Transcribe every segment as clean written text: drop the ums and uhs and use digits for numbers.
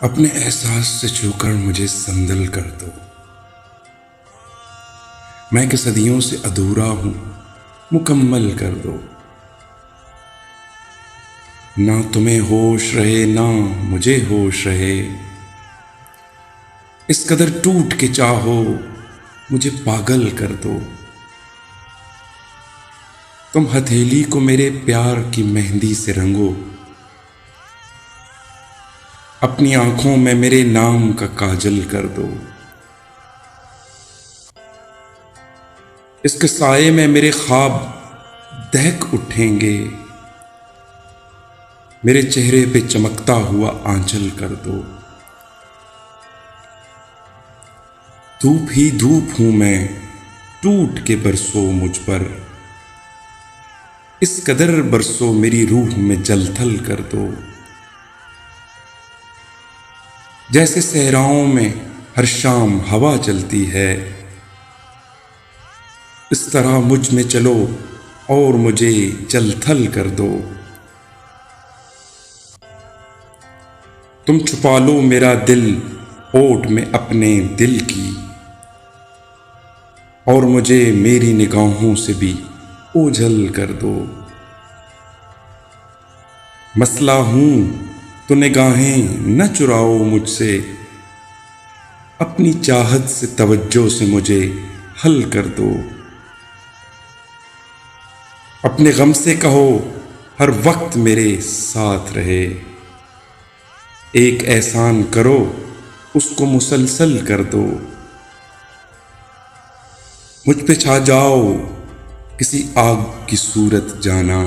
अपने एहसास से छूकर मुझे संदल कर दो। मैं कि सदियों से अधूरा हूं, मुकम्मल कर दो। ना तुम्हें होश रहे ना मुझे होश रहे, इस कदर टूट के चाहो मुझे पागल कर दो। तुम हथेली को मेरे प्यार की मेहंदी से रंगो, अपनी आंखों में मेरे नाम का काजल कर दो। इसके साये में मेरे ख्वाब दहक उठेंगे, मेरे चेहरे पे चमकता हुआ आंचल कर दो। धूप ही धूप हूं मैं, टूट के बरसो मुझ पर, इस कदर बरसो मेरी रूह में जलथल कर दो। जैसे सहराओं में हर शाम हवा चलती है, इस तरह मुझ में चलो और मुझे जलथल कर दो। तुम छुपा लो मेरा दिल ओट में अपने दिल की, और मुझे मेरी निगाहों से भी ओझल कर दो। मसला हूं तो निगाहें न चुराओ मुझसे, अपनी चाहत से तवज्जो से मुझे हल कर दो। अपने गम से कहो हर वक्त मेरे साथ रहे, एक एहसान करो उसको मुसलसल कर दो। मुझ पे छा जाओ किसी आग की सूरत जाना,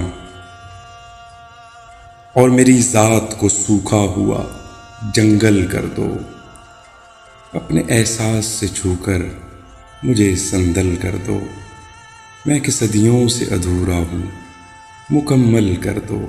और मेरी जात को सूखा हुआ जंगल कर दो। अपने एहसास से छूकर मुझे संदल कर दो। मैं कि सदियों से अधूरा हूँ, मुकम्मल कर दो।